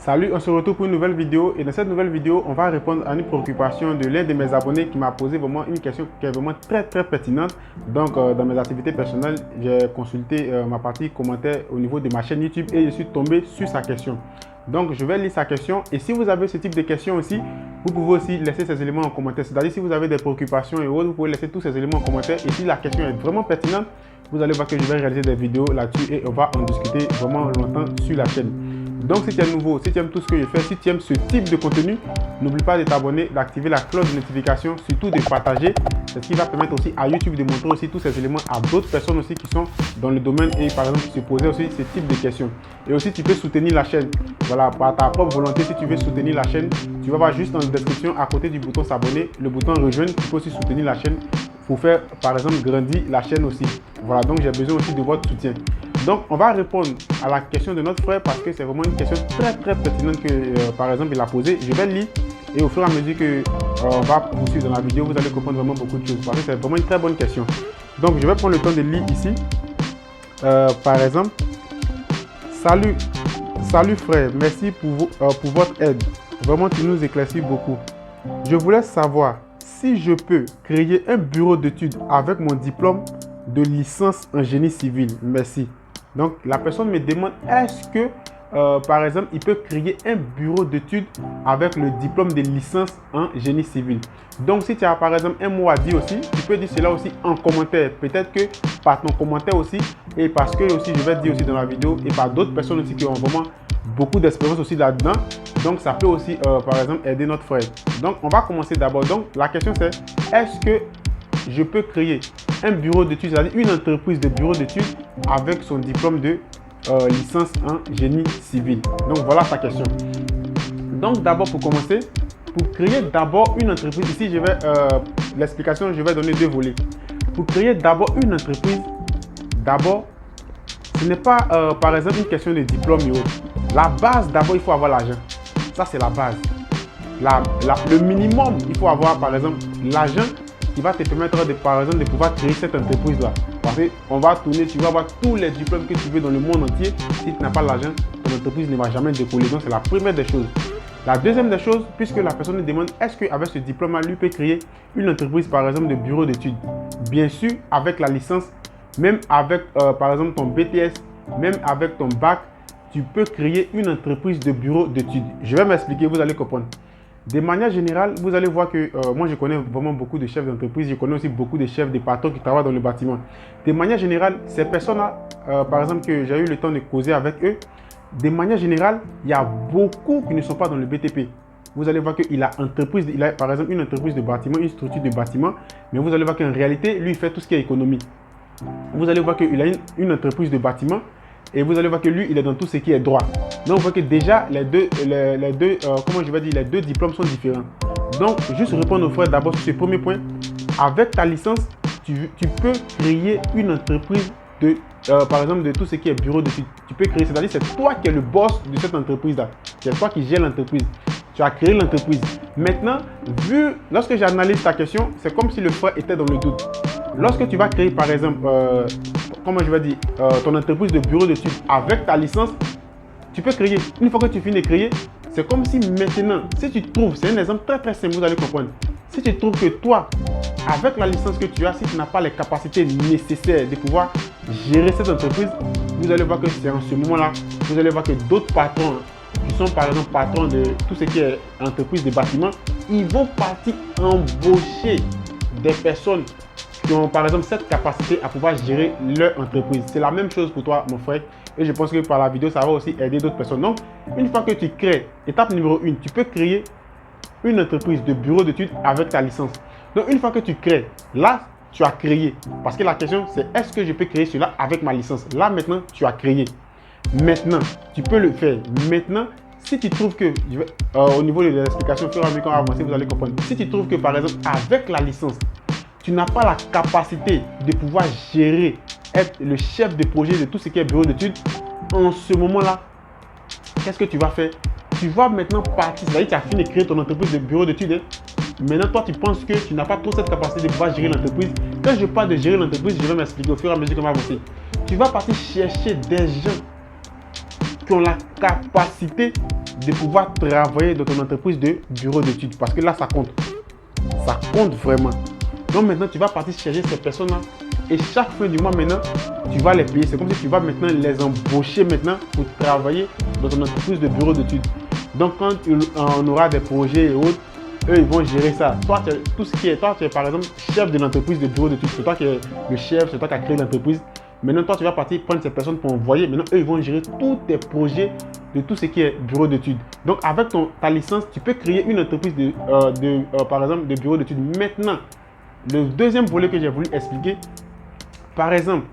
Salut, on se retrouve pour une nouvelle vidéo et dans cette nouvelle vidéo, on va répondre à une préoccupation de l'un de mes abonnés qui m'a posé vraiment une question qui est vraiment très pertinente. Donc, dans mes activités personnelles, j'ai consulté ma partie commentaires au niveau de ma chaîne YouTube et je suis tombé sur sa question. Donc, je vais lire sa question et si vous avez ce type de questions aussi, vous pouvez aussi laisser ces éléments en commentaire. C'est-à-dire, si vous avez des préoccupations et autres, vous pouvez laisser tous ces éléments en commentaire et si la question est vraiment pertinente, vous allez voir que je vais réaliser des vidéos là-dessus et on va en discuter vraiment longtemps sur la chaîne. Donc, si tu es nouveau, si tu aimes tout ce que je fais, si tu aimes ce type de contenu, n'oublie pas de t'abonner, d'activer la cloche de notification, surtout de partager. C'est ce qui va permettre aussi à YouTube de montrer aussi tous ces éléments à d'autres personnes aussi qui sont dans le domaine et par exemple qui se posaient aussi ce type de questions. Et aussi, tu peux soutenir la chaîne. Voilà, par ta propre volonté, si tu veux soutenir la chaîne, tu vas voir juste dans la description à côté du bouton s'abonner, le bouton rejoindre. Tu peux aussi soutenir la chaîne pour faire par exemple grandir la chaîne aussi. Voilà, donc j'ai besoin aussi de votre soutien. Donc, on va répondre à la question de notre frère parce que c'est vraiment une question très pertinente que, par exemple, il a posée. Je vais le lire et au fur et à mesure que on va poursuivre dans la vidéo, vous allez comprendre vraiment beaucoup de choses parce que c'est vraiment une très bonne question. Donc, je vais prendre le temps de lire ici. Par exemple, salut frère, merci pour votre aide. Vraiment, tu nous éclaircis beaucoup. Je voulais savoir si je peux créer un bureau d'études avec mon diplôme de licence en génie civil. Merci. Donc, la personne me demande est-ce que, par exemple, il peut créer un bureau d'études avec le diplôme de licence en génie civil. Donc, si tu as par exemple un mot à dire aussi, tu peux dire cela aussi en commentaire. Peut-être que par ton commentaire aussi, et parce que aussi je vais dire aussi dans la vidéo, et par d'autres personnes aussi qui ont vraiment beaucoup d'expérience aussi là-dedans. Donc, ça peut aussi, par exemple, aider notre frère. Donc, on va commencer d'abord. Donc, la question c'est, est-ce que je peux créer un bureau d'études, c'est-à-dire une entreprise de bureau d'études avec son diplôme de licence en génie civil? Donc, voilà sa question. Donc, d'abord, pour commencer, pour créer d'abord une entreprise, ici, je vais, l'explication, je vais donner deux volets. Pour créer d'abord une entreprise, d'abord, ce n'est pas, par exemple, une question de diplôme et autres. La base, d'abord, il faut avoir l'argent. Ça, c'est la base. Le minimum, il faut avoir, par exemple, l'argent qui va te permettre de, par exemple, de pouvoir créer cette entreprise-là. Parce qu'on va tourner, tu vas avoir tous les diplômes que tu veux dans le monde entier. Si tu n'as pas l'argent, ton entreprise ne va jamais décoller. Donc, c'est la première des choses. La deuxième des choses, puisque la personne me demande, est-ce qu'avec ce diplôme-là, lui peut créer une entreprise, par exemple, de bureau d'études? Bien sûr, avec la licence, même avec, par exemple, ton BTS, même avec ton bac, tu peux créer une entreprise de bureau d'études. Je vais m'expliquer, vous allez comprendre. De manière générale, vous allez voir que moi, je connais vraiment beaucoup de chefs d'entreprise. Je connais aussi beaucoup de chefs de patrons qui travaillent dans le bâtiment. De manière générale, ces personnes-là, par exemple, que j'ai eu le temps de causer avec eux, de manière générale, il y a beaucoup qui ne sont pas dans le BTP. Vous allez voir qu'il a par exemple une entreprise de bâtiment, une structure de bâtiment, mais vous allez voir qu'en réalité, lui, il fait tout ce qui est économie. Vous allez voir qu'il a une entreprise de bâtiment. Et vous allez voir que lui, il est dans tout ce qui est droit. Donc, vous voyez que déjà, les deux diplômes sont différents. Donc, juste répondre aux frères d'abord sur ce premier point. Avec ta licence, tu peux créer une entreprise de, par exemple, de tout ce qui est bureau d'études. Tu peux créer, c'est-à-dire c'est toi qui es le boss de cette entreprise-là. C'est toi qui gères l'entreprise. Tu as créé l'entreprise. Maintenant, lorsque j'analyse ta question, c'est comme si le frère était dans le doute. Lorsque tu vas créer, par exemple, ton entreprise de bureau d'études avec ta licence, tu peux créer. Une fois que tu finis de créer, c'est comme si maintenant, si tu trouves, c'est un exemple très simple, vous allez comprendre. Si tu trouves que toi, avec la licence que tu as, si tu n'as pas les capacités nécessaires de pouvoir gérer cette entreprise, vous allez voir que c'est en ce moment-là, vous allez voir que d'autres patrons qui sont par exemple patrons de tout ce qui est entreprise de bâtiment, ils vont partir embaucher des personnes qui ont par exemple cette capacité à pouvoir gérer leur entreprise. C'est la même chose pour toi, mon frère. Et je pense que par la vidéo, ça va aussi aider d'autres personnes. Donc, une fois que tu crées, étape numéro 1, tu peux créer une entreprise de bureau d'études avec ta licence. Donc, une fois que tu crées, là, tu as créé. Parce que la question, c'est est-ce que je peux créer cela avec ma licence? Là, maintenant, tu as créé. Maintenant, tu peux le faire. Maintenant, si tu trouves que, au niveau de l'explication, au fur et à mesure qu'on va avancer, vous allez comprendre. Si tu trouves que, par exemple, avec la licence, tu n'as pas la capacité de pouvoir gérer, être le chef de projet de tout ce qui est bureau d'études, en ce moment-là, qu'est-ce que tu vas faire? Tu vas maintenant partir, c'est-à-dire que tu as fini de créer ton entreprise de bureau d'études. Maintenant, toi, tu penses que tu n'as pas trop cette capacité de pouvoir gérer l'entreprise. Quand je parle de gérer l'entreprise, je vais m'expliquer au fur et à mesure qu'on va avancer. Tu vas partir chercher des gens qui qui ont la capacité de pouvoir travailler dans ton entreprise de bureau d'études. Parce que là, ça compte. Ça compte vraiment. Donc maintenant, tu vas partir chercher ces personnes-là. Et chaque fin du mois maintenant, tu vas les payer. C'est comme si tu vas maintenant les embaucher maintenant pour travailler dans ton entreprise de bureau d'études. Donc quand on aura des projets et autres, eux ils vont gérer ça. Toi, tout ce qui est, toi tu es par exemple chef de l'entreprise de bureau d'études. C'est toi qui es le chef, c'est toi qui as créé l'entreprise. Maintenant, toi, tu vas partir prendre ces personnes pour envoyer. Maintenant, eux, ils vont gérer tous tes projets de tout ce qui est bureau d'études. Donc, avec ta licence, tu peux créer une entreprise par exemple, de bureau d'études. Maintenant, le deuxième volet que j'ai voulu expliquer, par exemple,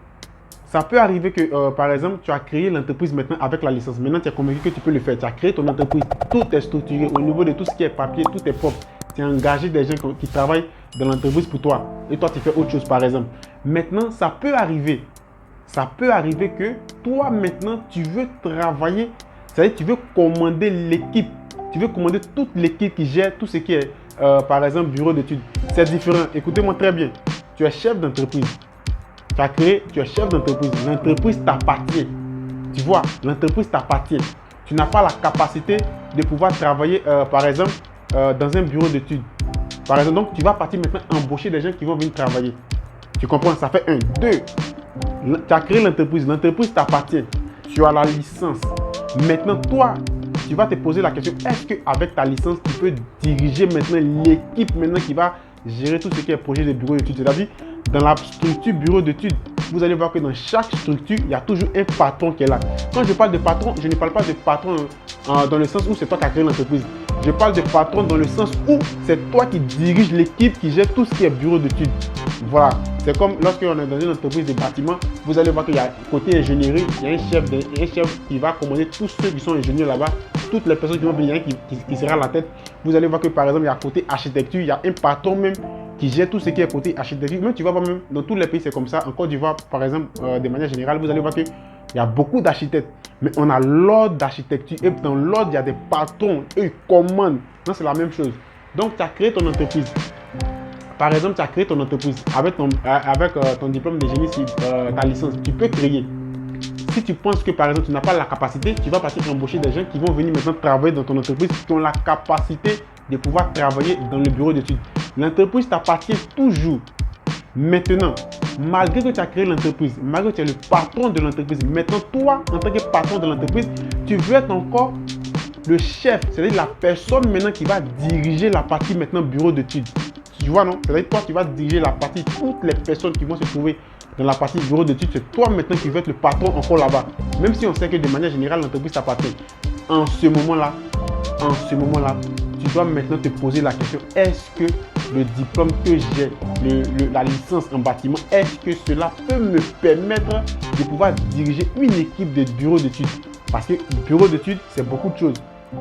ça peut arriver que, par exemple, tu as créé l'entreprise maintenant avec la licence. Maintenant, tu es convaincu que tu peux le faire. Tu as créé ton entreprise, tout est structuré au niveau de tout ce qui est papier, tout est propre. Tu as engagé des gens qui travaillent dans l'entreprise pour toi. Et toi, tu fais autre chose, par exemple. Maintenant, ça peut arriver que toi, maintenant, tu veux travailler, c'est-à-dire tu veux commander l'équipe. Tu veux commander toute l'équipe qui gère tout ce qui est, par exemple, bureau d'études. C'est différent. Écoutez-moi très bien. Tu es chef d'entreprise. Tu es chef d'entreprise. L'entreprise t'appartient. Tu vois, l'entreprise t'appartient. Tu n'as pas la capacité de pouvoir travailler, par exemple, dans un bureau d'études. Par exemple, donc, tu vas partir maintenant embaucher des gens qui vont venir travailler. Tu comprends? Ça fait 1. 2. Tu as créé l'entreprise. L'entreprise t'appartient. Tu as la licence. Maintenant, toi, tu vas te poser la question, est-ce qu'avec ta licence, tu peux diriger maintenant l'équipe maintenant qui va gérer tout ce qui est projet de bureau d'études? C'est-à-dire, dans la structure bureau d'études, vous allez voir que dans chaque structure, il y a toujours un patron qui est là. Quand je parle de patron, je ne parle pas de patron dans le sens où c'est toi qui as créé l'entreprise. Je parle de patron dans le sens où c'est toi qui dirige l'équipe qui gère tout ce qui est bureau d'études. Voilà. C'est comme lorsqu'on est dans une entreprise de bâtiment, vous allez voir qu'il y a côté ingénierie, il y a un chef qui va commander tous ceux qui sont ingénieurs là-bas, toutes les personnes qui vont venir, qui sera à la tête. Vous allez voir que par exemple, il y a côté architecture, il y a un patron même qui gère tout ce qui est côté architecture. Même tu vas voir même dans tous les pays, c'est comme ça. En Côte d'Ivoire, par exemple, de manière générale, vous allez voir qu'il y a beaucoup d'architectes. Mais on a l'ordre d'architecture. Et dans l'ordre, il y a des patrons. Eux, ils commandent. Non, c'est la même chose. Donc, tu as créé ton entreprise. Par exemple, tu as créé ton entreprise avec ton diplôme de génie, ta licence. Tu peux créer. Si tu penses que, par exemple, tu n'as pas la capacité, tu vas partir embaucher des gens qui vont venir maintenant travailler dans ton entreprise, qui ont la capacité de pouvoir travailler dans le bureau d'études. L'entreprise t'appartient toujours. Maintenant, malgré que tu as créé l'entreprise, malgré que tu es le patron de l'entreprise, maintenant toi, en tant que patron de l'entreprise, tu veux être encore le chef, c'est-à-dire la personne maintenant qui va diriger la partie maintenant bureau d'études. Tu vois, non? C'est-à-dire toi, tu vas diriger la partie, toutes les personnes qui vont se trouver dans la partie bureau d'études, c'est toi maintenant qui veux être le patron encore là-bas. Même si on sait que de manière générale, l'entreprise t'appartient. En ce moment-là, tu dois maintenant te poser la question, est-ce que le diplôme que j'ai, la licence en bâtiment, est-ce que cela peut me permettre de pouvoir diriger une équipe de bureau d'études? Parce que le bureau d'études, c'est beaucoup de choses.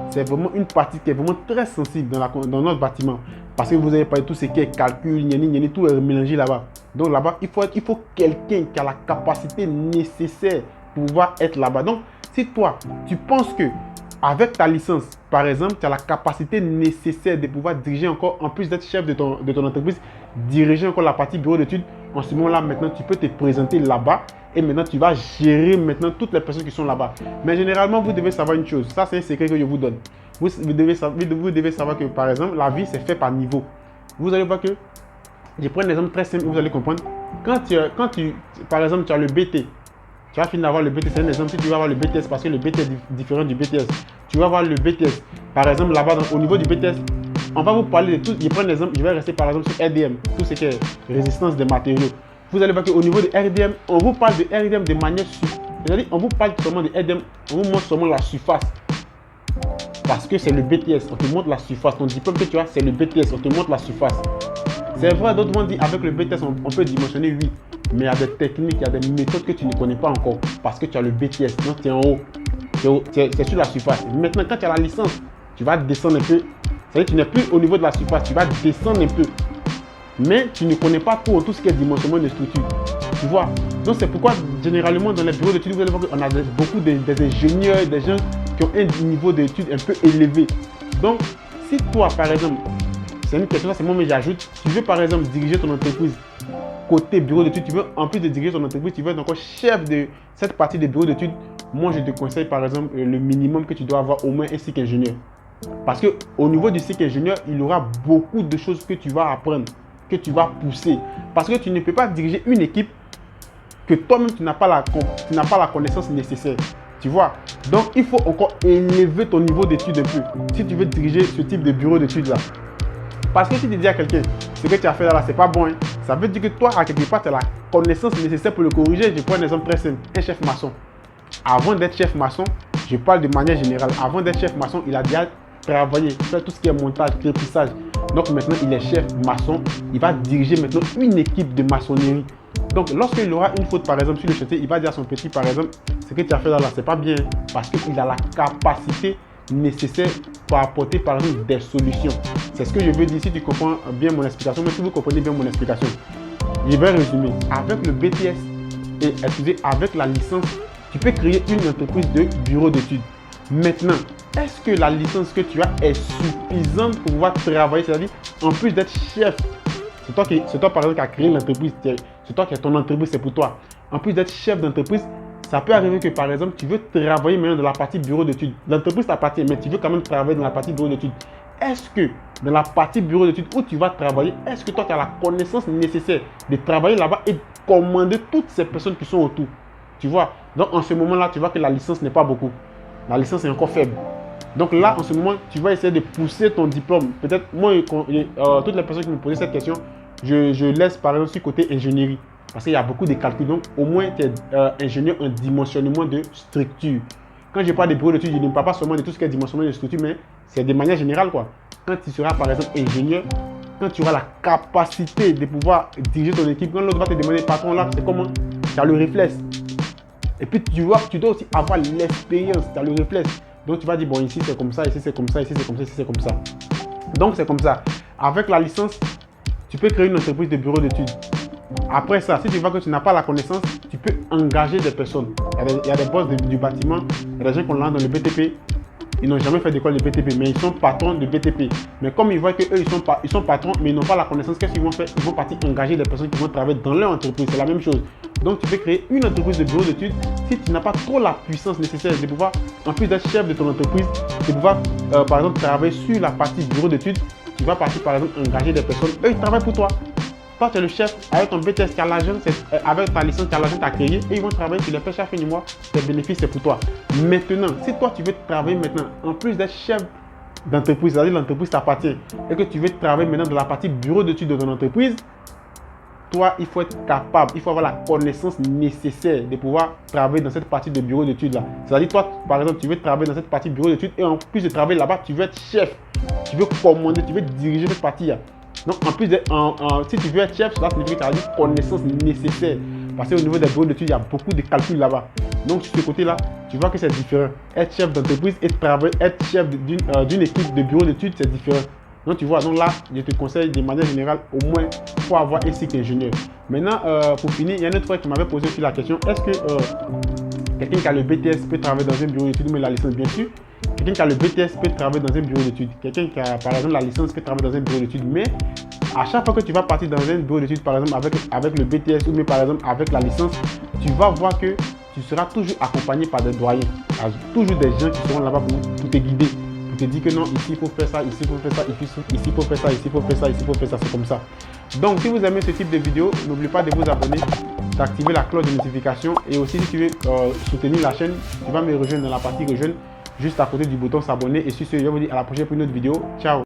C'est vraiment une partie qui est vraiment très sensible dans notre bâtiment. Parce que vous avez parlé de tout ce qui est calcul, tout est mélangé là-bas. Donc là-bas, il faut quelqu'un qui a la capacité nécessaire pour pouvoir être là-bas. Donc, si toi, tu penses que avec ta licence, par exemple, tu as la capacité nécessaire de pouvoir diriger encore, en plus d'être chef de ton entreprise, diriger encore la partie bureau d'études, en ce moment-là, maintenant, tu peux te présenter là-bas et maintenant, tu vas gérer maintenant toutes les personnes qui sont là-bas. Mais généralement, vous devez savoir une chose. Ça, c'est un secret que je vous donne. Vous devez savoir que, par exemple, la vie, c'est fait par niveau. Vous allez voir que, je prends un exemple très simple, vous allez comprendre. Par exemple, tu as le BT. Tu vas finir d'avoir le BTS. C'est un exemple. Si tu vas avoir le BTS, parce que le BTS est différent du BTS. Tu vas avoir le BTS. Par exemple, là-bas, au niveau du BTS, on va vous parler de tout. Je prends un exemple. Je vais rester par exemple sur RDM. Tout ce qui est résistance des matériaux. Vous allez voir qu'au niveau de RDM, on vous parle de RDM de manière... C'est-à-dire, on vous parle seulement de RDM. On vous montre seulement la surface. Parce que c'est le BTS. On te montre la surface. Ton diplôme que tu as, c'est le BTS. On te montre la surface. C'est vrai, d'autres vont dire avec le BTS, on peut dimensionner, oui. Mais il y a des techniques, il y a des méthodes que tu ne connais pas encore. Parce que tu as le BTS, donc tu es en haut. C'est sur la surface. Maintenant, quand tu as la licence, tu vas descendre un peu. C'est-à-dire que tu n'es plus au niveau de la surface, tu vas descendre un peu. Mais tu ne connais pas tout ce qui est dimensionnement de structure. Tu vois. Donc c'est pourquoi, généralement, dans les bureaux d'études, vous allez voir qu'on a beaucoup des ingénieurs, des gens qui ont un niveau d'études un peu élevé. Donc, si toi, par exemple, c'est une question, c'est moi, mais j'ajoute. Tu veux par exemple diriger ton entreprise côté bureau d'études, tu veux en plus de diriger ton entreprise, tu veux être encore chef de cette partie des bureaux d'études. moi je te conseille par exemple le minimum que tu dois avoir au moins un cycle ingénieur. Parce qu'au niveau du cycle ingénieur, il y aura beaucoup de choses que tu vas apprendre, que tu vas pousser. Parce que tu ne peux pas diriger une équipe que toi-même tu n'as pas la connaissance nécessaire. Tu vois? Donc il faut encore élever ton niveau d'études un peu si tu veux diriger ce type de bureau d'études là. Parce que si tu dis à quelqu'un, ce que tu as fait là, c'est pas bon, hein, ça veut dire que toi, à quelque part, tu as la connaissance nécessaire pour le corriger. Je prends un exemple très simple, un chef maçon. Avant d'être chef maçon, je parle de manière générale, avant d'être chef maçon, il a déjà travaillé, fait tout ce qui est montage, clépissage. Donc maintenant, il est chef maçon. Il va diriger maintenant une équipe de maçonnerie. Donc lorsqu'il aura une faute, par exemple, sur le chantier, il va dire à son petit, par exemple, ce que tu as fait là, c'est pas bien. Parce qu'il a la capacité nécessaire pour apporter, par exemple, des solutions. C'est ce que je veux dire. Si tu comprends bien mon explication, mais si vous comprenez bien mon explication, je vais résumer. Avec le BTS et avec la licence, tu peux créer une entreprise de bureau d'études. Maintenant, est-ce que la licence que tu as est suffisante pour pouvoir travailler? C'est-à-dire, en plus d'être chef, c'est toi par exemple qui as créé l'entreprise, c'est toi qui as ton entreprise, c'est pour toi. En plus d'être chef d'entreprise, ça peut arriver que par exemple, tu veux travailler maintenant dans la partie bureau d'études. L'entreprise t'appartient, mais tu veux quand même travailler dans la partie bureau d'études. Est-ce que dans la partie bureau d'études où tu vas travailler, est-ce que toi tu as la connaissance nécessaire de travailler là-bas et de commander toutes ces personnes qui sont autour? Tu vois? Donc en ce moment-là, tu vois que la licence n'est pas beaucoup. La licence est encore faible. Donc là, en ce moment, tu vas essayer de pousser ton diplôme. Peut-être, moi, toutes les personnes qui me posaient cette question, je laisse par exemple sur côté ingénierie. Parce qu'il y a beaucoup de calculs. Donc, au moins, tu es ingénieur en dimensionnement de structure. Quand je parle de bureau d'études, je ne parle pas seulement de tout ce qui est dimensionnement de structure, mais c'est de manière générale, quoi. Quand tu seras, par exemple, ingénieur, quand tu auras la capacité de pouvoir diriger ton équipe, quand l'autre va te demander, patron, là, c'est comment? Tu as le réflexe. Et puis, tu dois aussi avoir l'expérience, tu as le réflexe. Donc, tu vas dire, bon, ici, c'est comme ça, ici, c'est comme ça, ici, c'est comme ça, ici, c'est comme ça. Donc, c'est comme ça. Avec la licence, tu peux créer une entreprise de bureau d'études. Après ça, si tu vois que tu n'as pas la connaissance, tu peux engager des personnes. Il y a des boss du bâtiment, il y a des gens qu'on lance dans le BTP. Ils n'ont jamais fait d'école de BTP, mais ils sont patrons de BTP. Mais comme ils voient qu'eux, ils sont patrons, mais ils n'ont pas la connaissance, qu'est-ce qu'ils vont faire? Ils vont partir engager des personnes qui vont travailler dans leur entreprise. C'est la même chose. Donc, tu peux créer une entreprise de bureau d'études si tu n'as pas trop la puissance nécessaire de pouvoir, en plus d'être chef de ton entreprise, de pouvoir, par exemple, travailler sur la partie bureau d'études. Tu vas partir, par exemple, engager des personnes. Eux, ils travaillent pour toi. Toi, tu es le chef, avec ton BTS, tu as l'argent, avec ta licence, tu as l'argent, tu as créé, et ils vont travailler, tu les fais chaque fin du mois, tes bénéfices, c'est pour toi. Maintenant, si toi, tu veux travailler maintenant, en plus d'être chef d'entreprise, c'est-à-dire l'entreprise t'appartient, et que tu veux travailler maintenant dans la partie bureau d'études de ton entreprise, toi, il faut être capable, il faut avoir la connaissance nécessaire de pouvoir travailler dans cette partie de bureau d'études là. C'est-à-dire, toi, par exemple, tu veux travailler dans cette partie bureau d'études, et en plus de travailler là-bas, tu veux être chef, tu veux commander, tu veux diriger cette partie-là. Donc, en plus, si tu veux être chef, cela signifie que tu as une connaissance nécessaire. Parce qu'au niveau des bureaux d'études, il y a beaucoup de calculs là-bas. Donc, sur ce côté-là, tu vois que c'est différent. Être chef d'entreprise et être chef d'une équipe de bureau d'études, c'est différent. Donc, tu vois, donc là, je te conseille de manière générale, au moins, il faut avoir un cycle ingénieur. Maintenant, pour finir, il y a un autre frère qui m'avait posé aussi la question, est-ce que quelqu'un qui a le BTS peut travailler dans un bureau d'études, mais la licence, bien sûr. Quelqu'un qui a le BTS peut travailler dans un bureau d'études. Quelqu'un qui a, par exemple, la licence peut travailler dans un bureau d'études. Mais à chaque fois que tu vas partir dans un bureau d'études, par exemple, avec le BTS ou même, par exemple, avec la licence, tu vas voir que tu seras toujours accompagné par des doyens. Toujours des gens qui seront là-bas pour te guider. Pour te dire que non, ici, il faut faire ça, ici, il faut faire ça, ici, il faut faire ça, ici, il faut faire ça, ici, il faut faire ça. C'est comme ça. Donc, si vous aimez ce type de vidéo, n'oubliez pas de vous abonner, d'activer la cloche de notification. Et aussi, si tu veux soutenir la chaîne, tu vas me rejoindre dans la partie rejoindre, juste à côté du bouton s'abonner. Et sur ce, je vous dis à la prochaine pour une autre vidéo. Ciao!